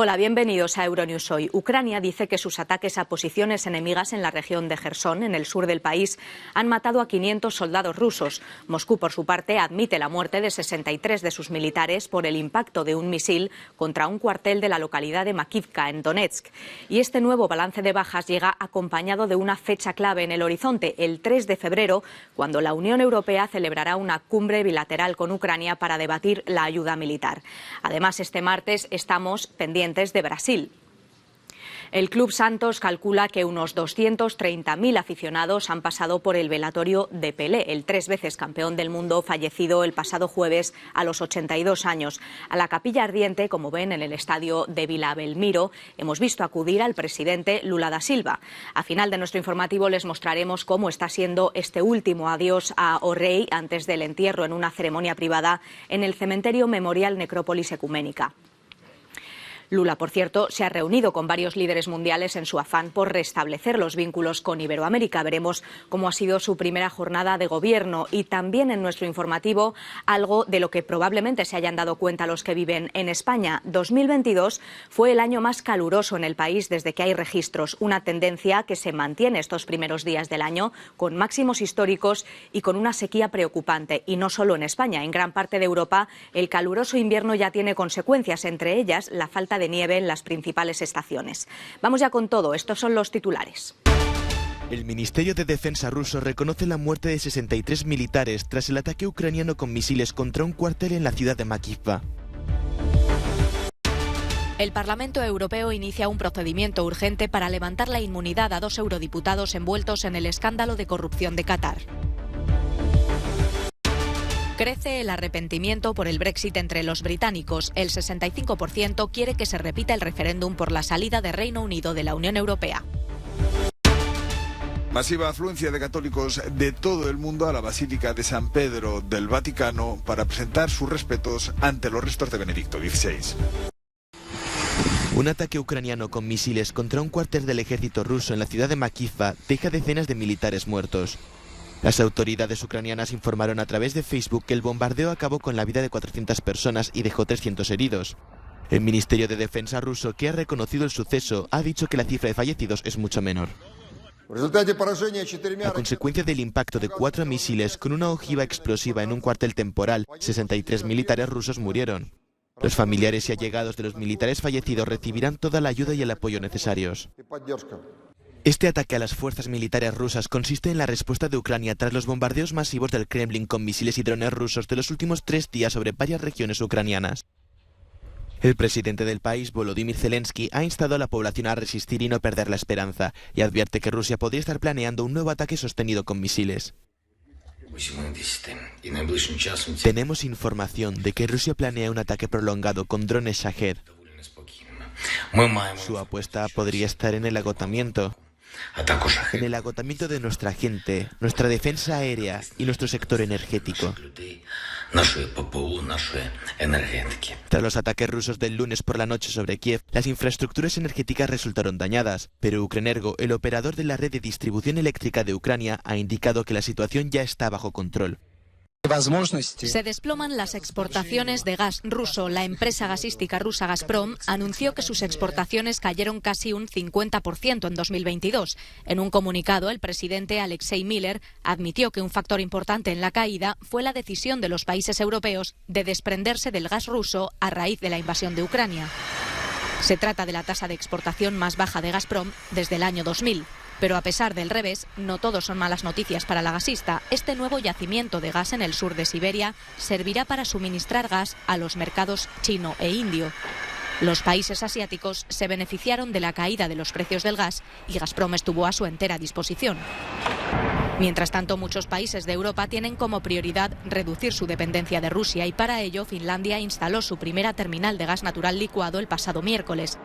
Hola, bienvenidos a Euronews Hoy. Ucrania dice que sus ataques a posiciones enemigas en la región de Jersón, en el sur del país, han matado a 500 soldados rusos. Moscú, por su parte, admite la muerte de 63 de sus militares por el impacto de un misil contra un cuartel de la localidad de Makivka, en Donetsk. Y este nuevo balance de bajas llega acompañado de una fecha clave en el horizonte, el 3 de febrero, cuando la Unión Europea celebrará una cumbre bilateral con Ucrania para debatir la ayuda militar. Además, este martes estamos pendientes de Brasil. El Club Santos calcula que unos 230.000 aficionados han pasado por el velatorio de Pelé, el 3 veces campeón del mundo fallecido el pasado jueves a los 82 años. A la capilla ardiente, como ven en el estadio de Vila Belmiro, hemos visto acudir al presidente Lula da Silva. A final de nuestro informativo les mostraremos cómo está siendo este último adiós a O Rei antes del entierro en una ceremonia privada en el cementerio Memorial Necrópolis Ecuménica. Lula, por cierto, se ha reunido con varios líderes mundiales en su afán por restablecer los vínculos con Iberoamérica. Veremos cómo ha sido su primera jornada de gobierno y también en nuestro informativo algo de lo que probablemente se hayan dado cuenta los que viven en España. 2022 fue el año más caluroso en el país desde que hay registros, una tendencia que se mantiene estos primeros días del año con máximos históricos y con una sequía preocupante. Y no solo en España, en gran parte de Europa el caluroso invierno ya tiene consecuencias, entre ellas la falta de nieve en las principales estaciones. Vamos ya con todo, estos son los titulares. El Ministerio de Defensa ruso reconoce la muerte de 63 militares tras el ataque ucraniano con misiles contra un cuartel en la ciudad de Makivka. El Parlamento Europeo inicia un procedimiento urgente para levantar la inmunidad a 2 eurodiputados envueltos en el escándalo de corrupción de Qatar. Crece el arrepentimiento por el Brexit entre los británicos. El 65% quiere que se repita el referéndum por la salida de Reino Unido de la Unión Europea. Masiva afluencia de católicos de todo el mundo a la Basílica de San Pedro del Vaticano para presentar sus respetos ante los restos de Benedicto XVI. Un ataque ucraniano con misiles contra un cuartel del ejército ruso en la ciudad de Makivka deja decenas de militares muertos. Las autoridades ucranianas informaron a través de Facebook que el bombardeo acabó con la vida de 400 personas y dejó 300 heridos. El Ministerio de Defensa ruso, que ha reconocido el suceso, ha dicho que la cifra de fallecidos es mucho menor. A consecuencia del impacto de 4 misiles con una ojiva explosiva en un cuartel temporal, 63 militares rusos murieron. Los familiares y allegados de los militares fallecidos recibirán toda la ayuda y el apoyo necesarios. Este ataque a las fuerzas militares rusas consiste en la respuesta de Ucrania tras los bombardeos masivos del Kremlin con misiles y drones rusos de los últimos 3 días sobre varias regiones ucranianas. El presidente del país, Volodymyr Zelensky, ha instado a la población a resistir y no perder la esperanza, y advierte que Rusia podría estar planeando un nuevo ataque sostenido con misiles. Tenemos información de que Rusia planea un ataque prolongado con drones Shahed. Su apuesta podría estar en el agotamiento. En el agotamiento de nuestra gente, nuestra defensa aérea y nuestro sector energético. Tras los ataques rusos del lunes por la noche sobre Kiev, las infraestructuras energéticas resultaron dañadas, pero Ukrenergo, el operador de la red de distribución eléctrica de Ucrania, ha indicado que la situación ya está bajo control. Se desploman las exportaciones de gas ruso. La empresa gasística rusa Gazprom anunció que sus exportaciones cayeron casi un 50% en 2022. En un comunicado, el presidente Alexei Miller admitió que un factor importante en la caída fue la decisión de los países europeos de desprenderse del gas ruso a raíz de la invasión de Ucrania. Se trata de la tasa de exportación más baja de Gazprom desde el año 2000. Pero a pesar del revés, no todo son malas noticias para la gasista. Este nuevo yacimiento de gas en el sur de Siberia servirá para suministrar gas a los mercados chino e indio. Los países asiáticos se beneficiaron de la caída de los precios del gas y Gazprom estuvo a su entera disposición. Mientras tanto, muchos países de Europa tienen como prioridad reducir su dependencia de Rusia y para ello Finlandia instaló su primera terminal de gas natural licuado el pasado miércoles.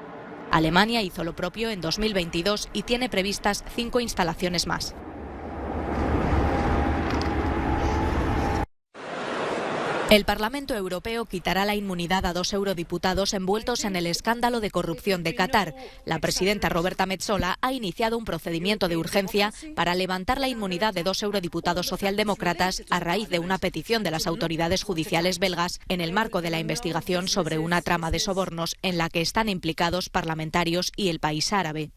Alemania hizo lo propio en 2022 y tiene previstas 5 instalaciones más. El Parlamento Europeo quitará la inmunidad a 2 eurodiputados envueltos en el escándalo de corrupción de Qatar. La presidenta Roberta Metsola ha iniciado un procedimiento de urgencia para levantar la inmunidad de 2 eurodiputados socialdemócratas a raíz de una petición de las autoridades judiciales belgas en el marco de la investigación sobre una trama de sobornos en la que están implicados parlamentarios y el país árabe.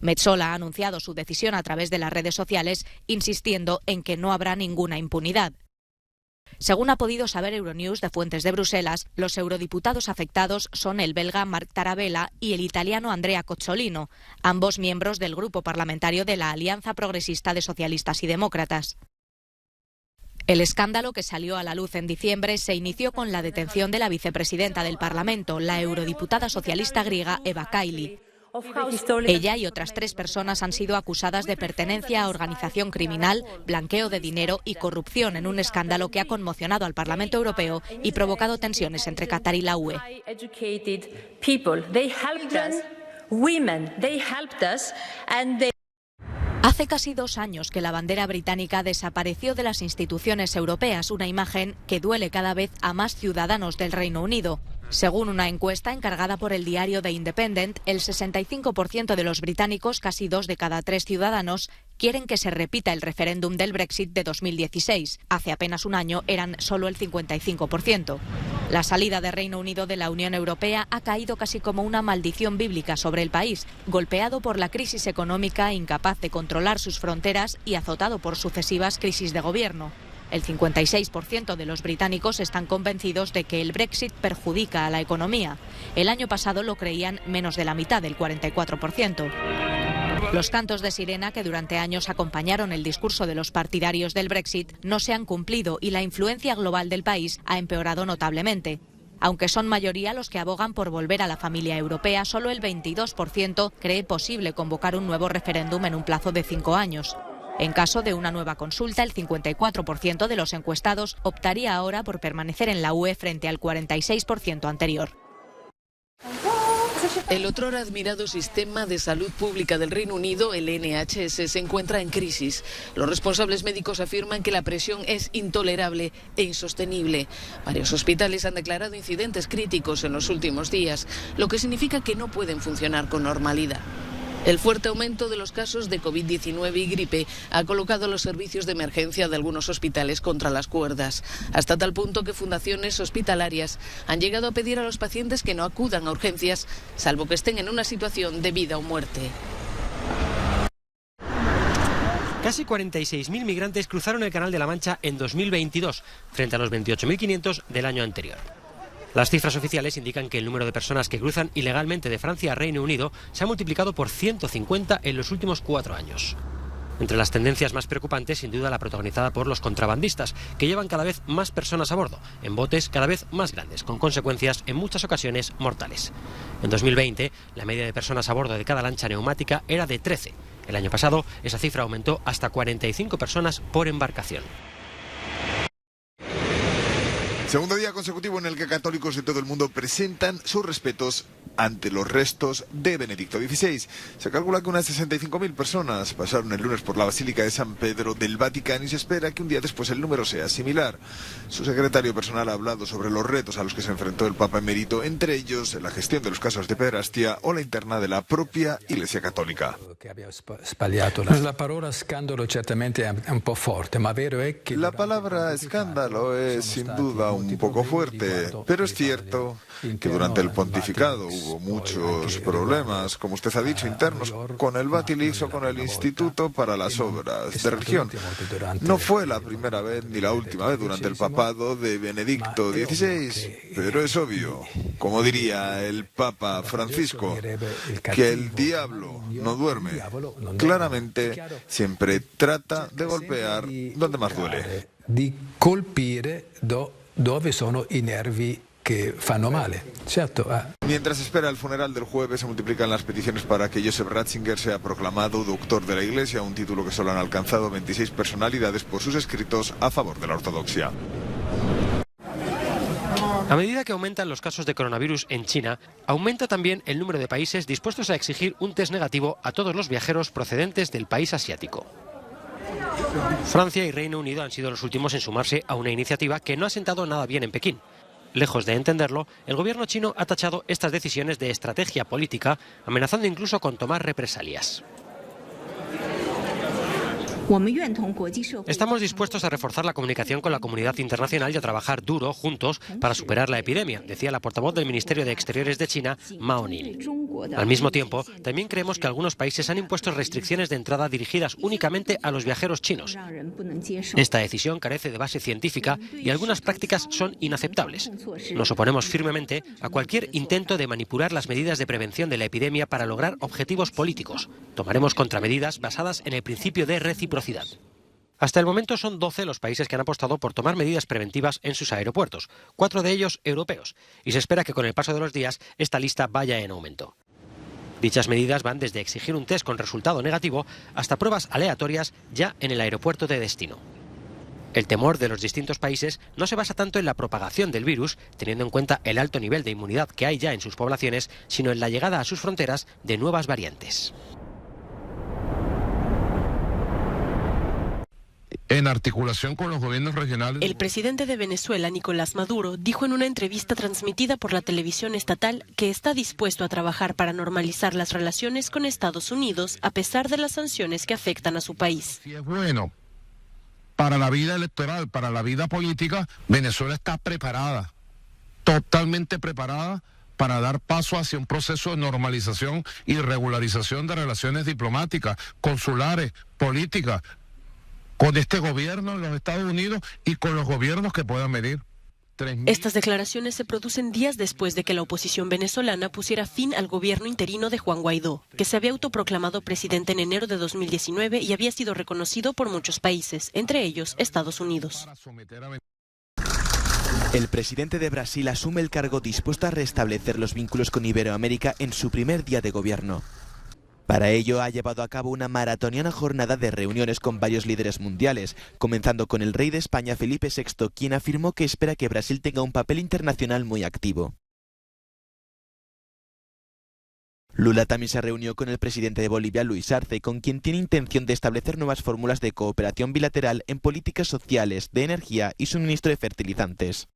Metsola ha anunciado su decisión a través de las redes sociales, insistiendo en que no habrá ninguna impunidad. Según ha podido saber Euronews de fuentes de Bruselas, los eurodiputados afectados son el belga Marc Tarabella y el italiano Andrea Cozzolino, ambos miembros del grupo parlamentario de la Alianza Progresista de Socialistas y Demócratas. El escándalo, que salió a la luz en diciembre, se inició con la detención de la vicepresidenta del Parlamento, la eurodiputada socialista griega Eva Kaili. Ella y otras 3 personas han sido acusadas de pertenencia a organización criminal, blanqueo de dinero y corrupción en un escándalo que ha conmocionado al Parlamento Europeo y provocado tensiones entre Qatar y la UE. Hace casi 2 años que la bandera británica desapareció de las instituciones europeas, una imagen que duele cada vez a más ciudadanos del Reino Unido. Según una encuesta encargada por el diario The Independent, el 65% de los británicos, casi 2 de cada 3 ciudadanos, quieren que se repita el referéndum del Brexit de 2016. Hace apenas un año eran solo el 55%. La salida de Reino Unido de la Unión Europea ha caído casi como una maldición bíblica sobre el país, golpeado por la crisis económica, incapaz de controlar sus fronteras y azotado por sucesivas crisis de gobierno. El 56% de los británicos están convencidos de que el Brexit perjudica a la economía. El año pasado lo creían menos de la mitad, el 44%. Los cantos de sirena que durante años acompañaron el discurso de los partidarios del Brexit no se han cumplido y la influencia global del país ha empeorado notablemente. Aunque son mayoría los que abogan por volver a la familia europea, solo el 22% cree posible convocar un nuevo referéndum en un plazo de 5 años. En caso de una nueva consulta, el 54% de los encuestados optaría ahora por permanecer en la UE frente al 46% anterior. El otrora admirado sistema de salud pública del Reino Unido, el NHS, se encuentra en crisis. Los responsables médicos afirman que la presión es intolerable e insostenible. Varios hospitales han declarado incidentes críticos en los últimos días, lo que significa que no pueden funcionar con normalidad. El fuerte aumento de los casos de COVID-19 y gripe ha colocado los servicios de emergencia de algunos hospitales contra las cuerdas, hasta tal punto que fundaciones hospitalarias han llegado a pedir a los pacientes que no acudan a urgencias, salvo que estén en una situación de vida o muerte. Casi 46.000 migrantes cruzaron el Canal de la Mancha en 2022, frente a los 28.500 del año anterior. Las cifras oficiales indican que el número de personas que cruzan ilegalmente de Francia a Reino Unido se ha multiplicado por 150 en los últimos 4 años. Entre las tendencias más preocupantes, sin duda la protagonizada por los contrabandistas, que llevan cada vez más personas a bordo, en botes cada vez más grandes, con consecuencias en muchas ocasiones mortales. En 2020, la media de personas a bordo de cada lancha neumática era de 13. El año pasado, esa cifra aumentó hasta 45 personas por embarcación. Segundo día consecutivo en el que católicos de todo el mundo presentan sus respetos ante los restos de Benedicto XVI. Se calcula que unas 65.000 personas pasaron el lunes por la Basílica de San Pedro del Vaticano y se espera que un día después el número sea similar. Su secretario personal ha hablado sobre los retos a los que se enfrentó el Papa emérito, entre ellos la gestión de los casos de pederastia o la interna de la propia Iglesia Católica. La palabra escándalo certamente è un po' forte, ma vero è che la palabra escándalo es sin duda un poco fuerte, pero es cierto que durante el pontificado hubo muchos problemas, como usted ha dicho, internos con el Batilix o con el Instituto para las Obras de Religión. No fue la primera vez ni la última vez durante el papado de Benedicto XVI, pero es obvio, como diría el Papa Francisco, que el diablo no duerme. Claramente siempre trata de golpear donde más duele. Di colpire dove sono i nervi que fanno male. Certo. Mientras espera el funeral del jueves, se multiplican las peticiones para que Joseph Ratzinger sea proclamado doctor de la Iglesia, un título que solo han alcanzado 26 personalidades por sus escritos a favor de la ortodoxia. A medida que aumentan los casos de coronavirus en China, aumenta también el número de países dispuestos a exigir un test negativo a todos los viajeros procedentes del país asiático. Francia y Reino Unido han sido los últimos en sumarse a una iniciativa que no ha sentado nada bien en Pekín. Lejos de entenderlo, el gobierno chino ha tachado estas decisiones de estrategia política, amenazando incluso con tomar represalias. Estamos dispuestos a reforzar la comunicación con la comunidad internacional y a trabajar duro juntos para superar la epidemia, decía la portavoz del Ministerio de Exteriores de China, Mao Ning. Al mismo tiempo, también creemos que algunos países han impuesto restricciones de entrada dirigidas únicamente a los viajeros chinos. Esta decisión carece de base científica y algunas prácticas son inaceptables. Nos oponemos firmemente a cualquier intento de manipular las medidas de prevención de la epidemia para lograr objetivos políticos. Tomaremos contramedidas basadas en el principio de reciprocidad. Hasta el momento son 12 los países que han apostado por tomar medidas preventivas en sus aeropuertos, 4 de ellos europeos, y se espera que con el paso de los días esta lista vaya en aumento. Dichas medidas van desde exigir un test con resultado negativo hasta pruebas aleatorias ya en el aeropuerto de destino. El temor de los distintos países no se basa tanto en la propagación del virus, teniendo en cuenta el alto nivel de inmunidad que hay ya en sus poblaciones, sino en la llegada a sus fronteras de nuevas variantes. En articulación con los gobiernos regionales. El presidente de Venezuela, Nicolás Maduro, dijo en una entrevista transmitida por la televisión estatal que está dispuesto a trabajar para normalizar las relaciones con Estados Unidos a pesar de las sanciones que afectan a su país. Si es bueno para la vida electoral, para la vida política, Venezuela está preparada, totalmente preparada para dar paso hacia un proceso de normalización y regularización de relaciones diplomáticas, consulares, políticas, con este gobierno en los Estados Unidos y con los gobiernos que puedan venir. Estas declaraciones se producen días después de que la oposición venezolana pusiera fin al gobierno interino de Juan Guaidó, que se había autoproclamado presidente en enero de 2019 y había sido reconocido por muchos países, entre ellos Estados Unidos. El presidente de Brasil asume el cargo dispuesto a restablecer los vínculos con Iberoamérica en su primer día de gobierno. Para ello ha llevado a cabo una maratoniana jornada de reuniones con varios líderes mundiales, comenzando con el rey de España Felipe VI, quien afirmó que espera que Brasil tenga un papel internacional muy activo. Lula también se reunió con el presidente de Bolivia, Luis Arce, con quien tiene intención de establecer nuevas fórmulas de cooperación bilateral en políticas sociales, de energía y suministro de fertilizantes.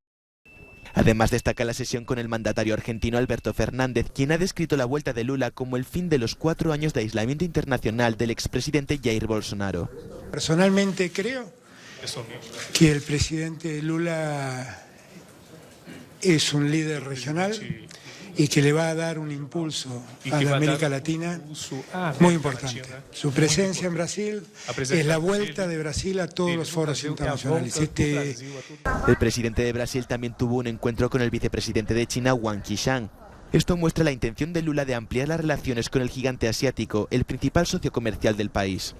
Además destaca la sesión con el mandatario argentino Alberto Fernández, quien ha descrito la vuelta de Lula como el fin de los 4 años de aislamiento internacional del expresidente Jair Bolsonaro. Personalmente creo que el presidente Lula es un líder regional y que le va a dar un impulso a la América Latina muy importante. Su presencia en Brasil es la vuelta de Brasil a todos los foros internacionales. El presidente de Brasil también tuvo un encuentro con el vicepresidente de China, Wang Qishan. Esto muestra la intención de Lula de ampliar las relaciones con el gigante asiático, el principal socio comercial del país.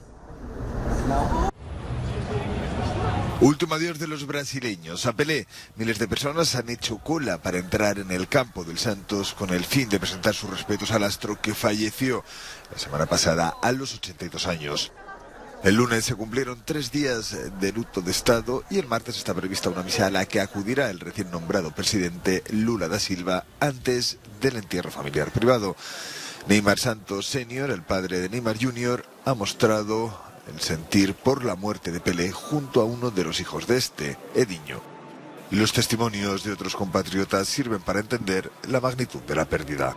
Último adiós de los brasileños. A Pelé, miles de personas han hecho cola para entrar en el campo del Santos con el fin de presentar sus respetos al astro que falleció la semana pasada a los 82 años. El lunes se cumplieron 3 días de luto de Estado y el martes está prevista una misa a la que acudirá el recién nombrado presidente Lula da Silva antes del entierro familiar privado. Neymar Santos Sr., el padre de Neymar Jr., ha mostrado el sentir por la muerte de Pelé junto a uno de los hijos de este, Edinho. Los testimonios de otros compatriotas sirven para entender la magnitud de la pérdida.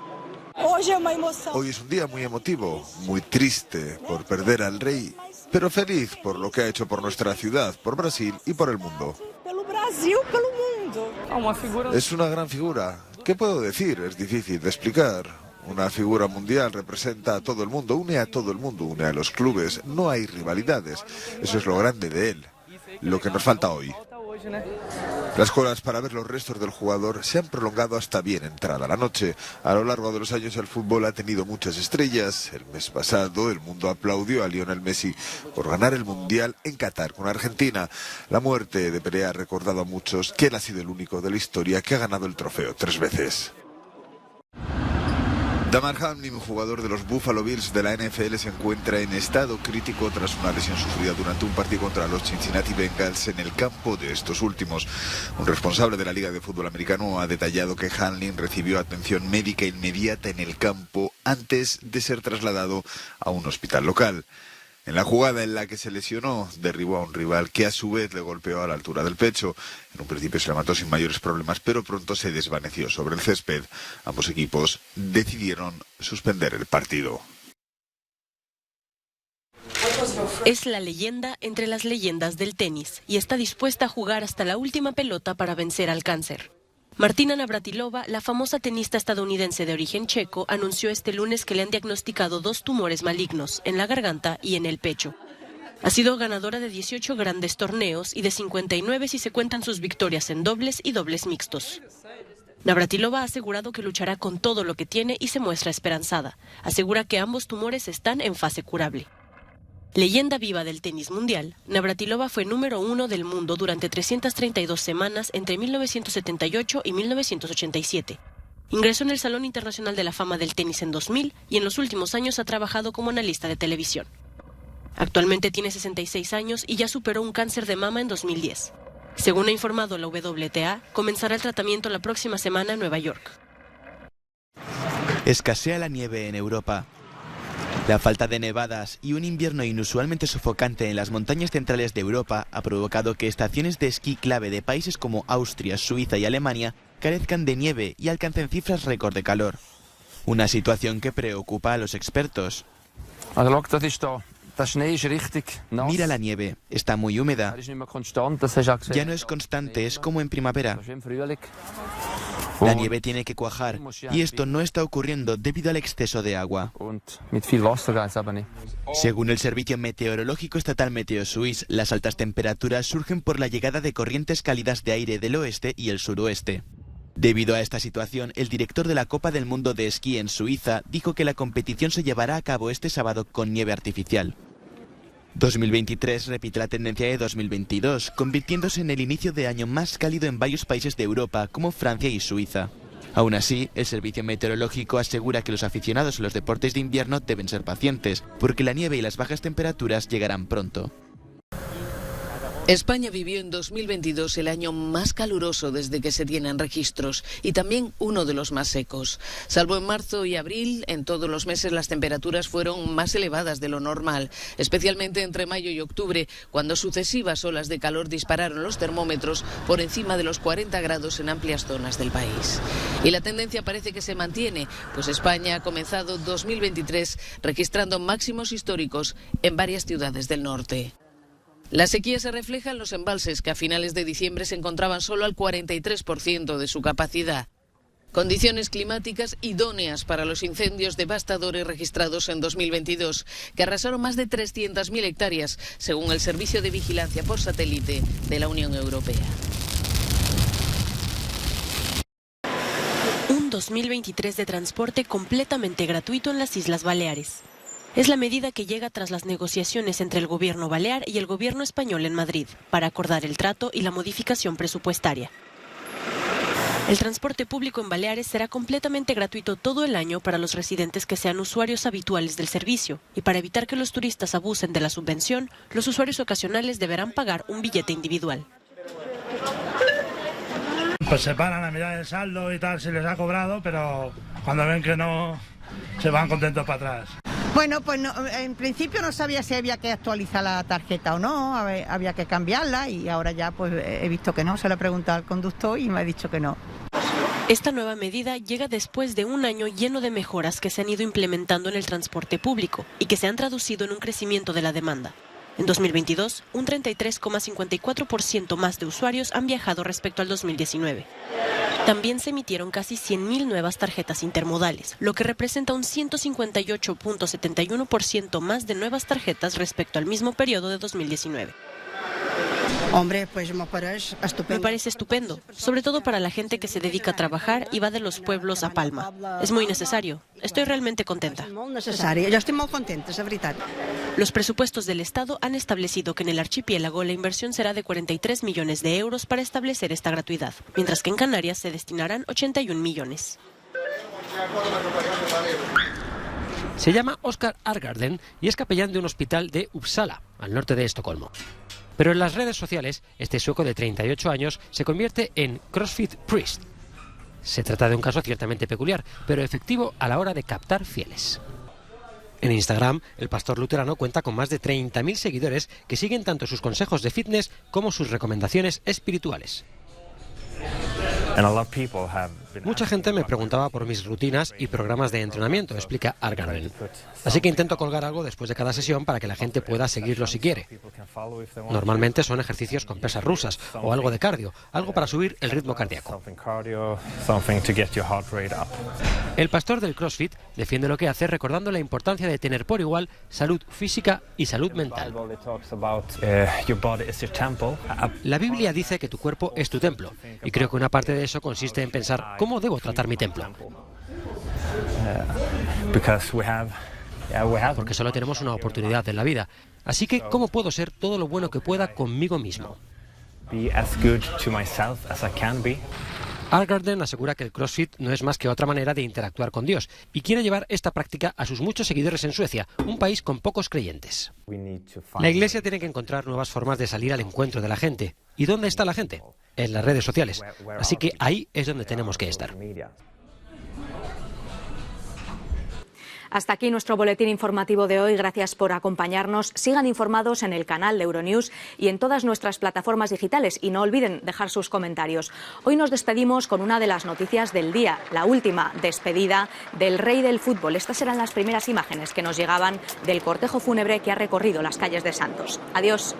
Hoy es un día muy emotivo, muy triste por perder al rey, pero feliz por lo que ha hecho por nuestra ciudad, por Brasil y por el mundo. Es una gran figura. ¿Qué puedo decir? Es difícil de explicar. Una figura mundial, representa a todo el mundo, une a todo el mundo, une a los clubes. No hay rivalidades. Eso es lo grande de él, lo que nos falta hoy. Las colas para ver los restos del jugador se han prolongado hasta bien entrada la noche. A lo largo de los años el fútbol ha tenido muchas estrellas. El mes pasado el mundo aplaudió a Lionel Messi por ganar el Mundial en Qatar con Argentina. La muerte de Pelé ha recordado a muchos que él ha sido el único de la historia que ha ganado el trofeo 3 veces. Damar Hamlin, jugador de los Buffalo Bills de la NFL, se encuentra en estado crítico tras una lesión sufrida durante un partido contra los Cincinnati Bengals en el campo de estos últimos. Un responsable de la Liga de Fútbol Americano ha detallado que Hamlin recibió atención médica inmediata en el campo antes de ser trasladado a un hospital local. En la jugada en la que se lesionó, derribó a un rival que a su vez le golpeó a la altura del pecho. En un principio se le mató sin mayores problemas, pero pronto se desvaneció sobre el césped. Ambos equipos decidieron suspender el partido. Es la leyenda entre las leyendas del tenis y está dispuesta a jugar hasta la última pelota para vencer al cáncer. Martina Navratilova, la famosa tenista estadounidense de origen checo, anunció este lunes que le han diagnosticado 2 tumores malignos en la garganta y en el pecho. Ha sido ganadora de 18 grandes torneos y de 59 si se cuentan sus victorias en dobles y dobles mixtos. Navratilova ha asegurado que luchará con todo lo que tiene y se muestra esperanzada. Asegura que ambos tumores están en fase curable. Leyenda viva del tenis mundial, Navratilova fue número 1 del mundo durante 332 semanas entre 1978 y 1987. Ingresó en el Salón Internacional de la Fama del Tenis en 2000 y en los últimos años ha trabajado como analista de televisión. Actualmente tiene 66 años y ya superó un cáncer de mama en 2010. Según ha informado la WTA, comenzará el tratamiento la próxima semana en Nueva York. Escasea la nieve en Europa. La falta de nevadas y un invierno inusualmente sofocante en las montañas centrales de Europa ha provocado que estaciones de esquí clave de países como Austria, Suiza y Alemania carezcan de nieve y alcancen cifras récord de calor. Una situación que preocupa a los expertos. Mira la nieve, está muy húmeda. Ya no es constante, es como en primavera. La nieve tiene que cuajar y esto no está ocurriendo debido al exceso de agua. Según el Servicio Meteorológico Estatal Meteosuisse, las altas temperaturas surgen por la llegada de corrientes cálidas de aire del oeste y el suroeste. Debido a esta situación, el director de la Copa del Mundo de Esquí en Suiza dijo que la competición se llevará a cabo este sábado con nieve artificial. 2023 repite la tendencia de 2022, convirtiéndose en el inicio de año más cálido en varios países de Europa, como Francia y Suiza. Aún así, el servicio meteorológico asegura que los aficionados a los deportes de invierno deben ser pacientes, porque la nieve y las bajas temperaturas llegarán pronto. España vivió en 2022 el año más caluroso desde que se tienen registros y también uno de los más secos. Salvo en marzo y abril, en todos los meses las temperaturas fueron más elevadas de lo normal, especialmente entre mayo y octubre, cuando sucesivas olas de calor dispararon los termómetros por encima de los 40 grados en amplias zonas del país. Y la tendencia parece que se mantiene, pues España ha comenzado 2023 registrando máximos históricos en varias ciudades del norte. La sequía se refleja en los embalses, que a finales de diciembre se encontraban solo al 43% de su capacidad. Condiciones climáticas idóneas para los incendios devastadores registrados en 2022, que arrasaron más de 300.000 hectáreas, según el Servicio de Vigilancia por Satélite de la Unión Europea. Un 2023 de transporte completamente gratuito en las Islas Baleares. Es la medida que llega tras las negociaciones entre el gobierno balear y el gobierno español en Madrid para acordar el trato y la modificación presupuestaria. El transporte público en Baleares será completamente gratuito todo el año para los residentes que sean usuarios habituales del servicio, y para evitar que los turistas abusen de la subvención, los usuarios ocasionales deberán pagar un billete individual. Pues se paran a mirar el saldo y tal, si les ha cobrado, pero cuando ven que no, se van contentos para atrás. Bueno, pues no, en principio no sabía si había que actualizar la tarjeta o no, había que cambiarla, y ahora ya pues he visto que no, se lo he preguntado al conductor y me ha dicho que no. Esta nueva medida llega después de un año lleno de mejoras que se han ido implementando en el transporte público y que se han traducido en un crecimiento de la demanda. En 2022, un 33,54% más de usuarios han viajado respecto al 2019. También se emitieron casi 100.000 nuevas tarjetas intermodales, lo que representa un 158,71% más de nuevas tarjetas respecto al mismo periodo de 2019. Hombre, pues me parece estupendo. Me parece estupendo, sobre todo para la gente que se dedica a trabajar y va de los pueblos a Palma. Es muy necesario. Estoy realmente contenta. Yo estoy muy contenta, es verdad. Los presupuestos del Estado han establecido que en el archipiélago la inversión será de 43 millones de euros para establecer esta gratuidad, mientras que en Canarias se destinarán 81 millones. Se llama Oscar Argarden y es capellán de un hospital de Uppsala, al norte de Estocolmo. Pero en las redes sociales, este sueco de 38 años se convierte en CrossFit Priest. Se trata de un caso ciertamente peculiar, pero efectivo a la hora de captar fieles. En Instagram, el pastor luterano cuenta con más de 30.000 seguidores que siguen tanto sus consejos de fitness como sus recomendaciones espirituales. Mucha gente me preguntaba por mis rutinas y programas de entrenamiento, explica Argarden. Así que intento colgar algo después de cada sesión para que la gente pueda seguirlo si quiere. Normalmente son ejercicios con pesas rusas o algo de cardio, algo para subir el ritmo cardíaco. El pastor del CrossFit defiende lo que hace recordando la importancia de tener por igual salud física y salud mental. La Biblia dice que tu cuerpo es tu templo, y creo que una parte de eso consiste en pensar cómo debo tratar mi templo. Porque solo tenemos una oportunidad en la vida, así que ¿cómo puedo ser todo lo bueno que pueda conmigo mismo? Argarden asegura que el CrossFit no es más que otra manera de interactuar con Dios y quiere llevar esta práctica a sus muchos seguidores en Suecia, un país con pocos creyentes. La Iglesia tiene que encontrar nuevas formas de salir al encuentro de la gente. ¿Y dónde está la gente? En las redes sociales. Así que ahí es donde tenemos que estar. Hasta aquí nuestro boletín informativo de hoy. Gracias por acompañarnos. Sigan informados en el canal de Euronews y en todas nuestras plataformas digitales. Y no olviden dejar sus comentarios. Hoy nos despedimos con una de las noticias del día, la última despedida del rey del fútbol. Estas eran las primeras imágenes que nos llegaban del cortejo fúnebre que ha recorrido las calles de Santos. Adiós.